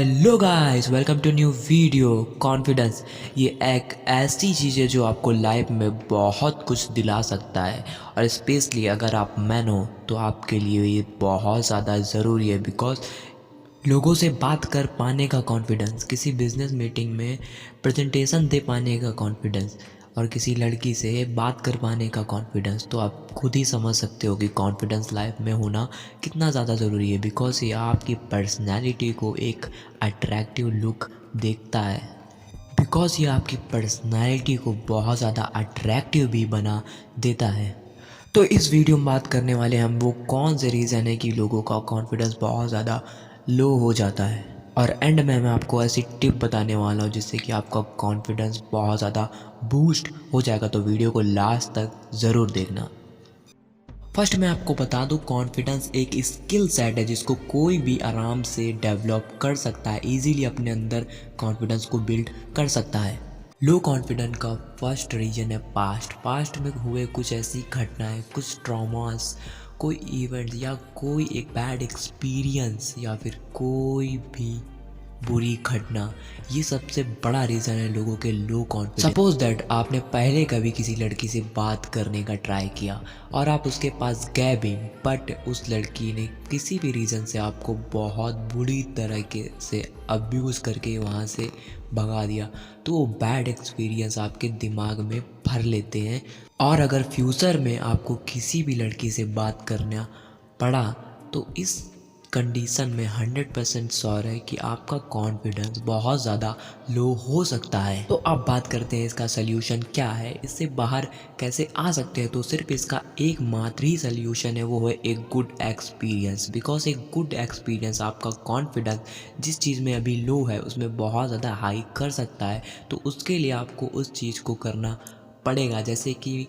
Hello guys, welcome to new video. Confidence ये एक ऐसी चीज़ है जो आपको लाइफ में बहुत कुछ दिला सकता है, और स्पेशली अगर आप मैन हो तो आपके लिए ये बहुत ज़्यादा ज़रूरी है। बिकॉज लोगों से बात कर पाने का कॉन्फिडेंस, किसी बिजनेस मीटिंग में प्रेजेंटेशन दे पाने का कॉन्फिडेंस, और किसी लड़की से बात कर पाने का कॉन्फिडेंस, तो आप खुद ही समझ सकते हो कि कॉन्फिडेंस लाइफ में होना कितना ज़्यादा ज़रूरी है। बिकॉज ये आपकी पर्सनैलिटी को एक अट्रैक्टिव लुक देखता है। बिकॉज ये आपकी पर्सनैलिटी को बहुत ज़्यादा अट्रैक्टिव भी बना देता है। तो इस वीडियो में बात करने वाले हम वो कौन से रीज़न है कि लोगों का कॉन्फिडेंस बहुत ज़्यादा लो हो जाता है, और एंड में मैं आपको ऐसी टिप बताने वाला हूँ जिससे कि आपका कॉन्फिडेंस बहुत ज़्यादा बूस्ट हो जाएगा। तो वीडियो को लास्ट तक ज़रूर देखना। फर्स्ट मैं आपको बता दूं, कॉन्फिडेंस एक स्किल सेट है जिसको कोई भी आराम से डेवलप कर सकता है, इजीली अपने अंदर कॉन्फिडेंस को बिल्ड कर सकता है। लो कॉन्फिडेंस का फर्स्ट रीजन है पास्ट में हुए कुछ ऐसी घटनाएं, कुछ ट्रॉमास, कोई इवेंट या कोई एक बैड एक्सपीरियंस या फिर कोई भी बुरी घटना। ये सबसे बड़ा रीज़न है लोगों के लो कॉन्फिडेंस। सपोज दैट आपने पहले कभी किसी लड़की से बात करने का ट्राई किया और आप उसके पास गए भी, बट उस लड़की ने किसी भी रीज़न से आपको बहुत बुरी तरीके से अब्यूज़ करके वहाँ से भगा दिया, तो वो बैड एक्सपीरियंस आपके दिमाग में भर लेते हैं। और अगर फ्यूचर में आपको किसी भी लड़की से बात करना पड़ा तो इस कंडीशन में 100% श्योर है कि आपका कॉन्फिडेंस बहुत ज़्यादा लो हो सकता है। तो अब बात करते हैं इसका सल्यूशन क्या है, इससे बाहर कैसे आ सकते हैं। तो सिर्फ इसका एक मात्र ही सल्यूशन है, वो है एक गुड एक्सपीरियंस। बिकॉज एक गुड एक्सपीरियंस आपका कॉन्फिडेंस जिस चीज़ में अभी लो है उसमें बहुत ज़्यादा हाई कर सकता है। तो उसके लिए आपको उस चीज़ को करना पड़ेगा। जैसे कि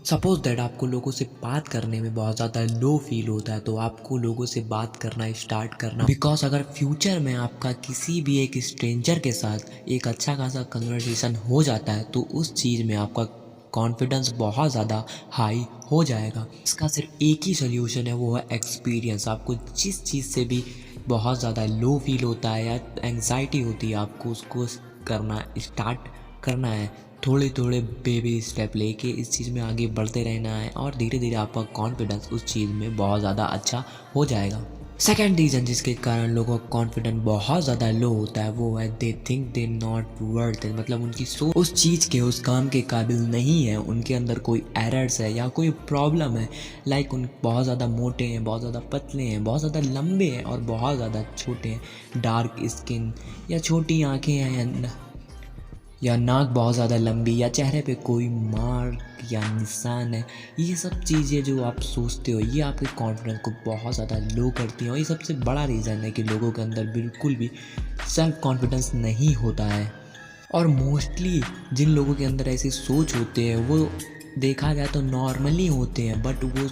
सपोज दैट आपको लोगों से बात करने में बहुत ज़्यादा लो फील होता है, तो आपको लोगों से बात करना स्टार्ट करना। बिकॉज अगर फ्यूचर में आपका किसी भी एक स्ट्रेंजर के साथ एक अच्छा खासा कन्वर्सेशन हो जाता है तो उस चीज़ में आपका कॉन्फिडेंस बहुत ज़्यादा हाई हो जाएगा। इसका सिर्फ एक ही सोल्यूशन है, वो है एक्सपीरियंस। आपको जिस चीज़ से भी बहुत ज़्यादा लो फील होता है या एंग्जाइटी होती है, आपको उसको करना स्टार्ट करना है। थोड़े थोड़े बेबी स्टेप लेके इस चीज़ में आगे बढ़ते रहना है, और धीरे धीरे आपका कॉन्फिडेंस उस चीज़ में बहुत ज़्यादा अच्छा हो जाएगा। सेकेंड रीज़न जिसके कारण लोगों का कॉन्फिडेंस बहुत ज़्यादा लो होता है, वो है they think they not worth it. मतलब उनकी सोच उस चीज़ के, उस काम के काबिल नहीं है, उनके अंदर कोई एरर्स है या कोई प्रॉब्लम है। लाइक उन बहुत ज़्यादा मोटे हैं, बहुत ज़्यादा पतले हैं, बहुत ज़्यादा लंबे हैं और बहुत ज़्यादा छोटे हैं। डार्क स्किन या छोटी आँखें हैं, या नाक बहुत ज़्यादा लंबी, या चेहरे पे कोई मार्क या निशान है। ये सब चीज़ें जो आप सोचते हो ये आपके कॉन्फिडेंस को बहुत ज़्यादा लो करती हैं, और ये सबसे बड़ा रीज़न है कि लोगों के अंदर बिल्कुल भी सेल्फ कॉन्फिडेंस नहीं होता है। और मोस्टली जिन लोगों के अंदर ऐसी सोच होते हैं वो देखा जाए तो नॉर्मली होते हैं, बट वो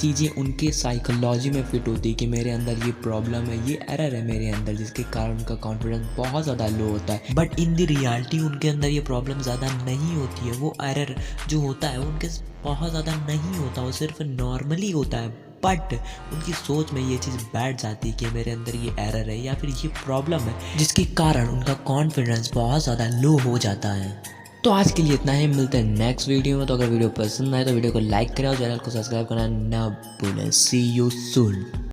चीज़ें उनके साइकोलॉजी में फिट होती है कि मेरे अंदर ये प्रॉब्लम है, ये एरर है मेरे अंदर, जिसके कारण उनका कॉन्फिडेंस बहुत ज़्यादा लो होता है। बट इन द रियलिटी उनके अंदर ये प्रॉब्लम ज़्यादा नहीं होती है। वो एरर जो होता है वो उनके बहुत ज़्यादा नहीं होता, वो सिर्फ नॉर्मली होता है। बट उनकी सोच में ये चीज़ बैठ जाती है कि मेरे अंदर ये एरर है या फिर ये प्रॉब्लम है, जिसके कारण उनका कॉन्फिडेंस बहुत ज़्यादा लो हो जाता है। तो आज के लिए इतना ही, मिलते हैं नेक्स्ट वीडियो में। तो अगर वीडियो पसंद आए तो वीडियो को लाइक करें और चैनल को सब्सक्राइब करना ना भूलें। सी यू सून।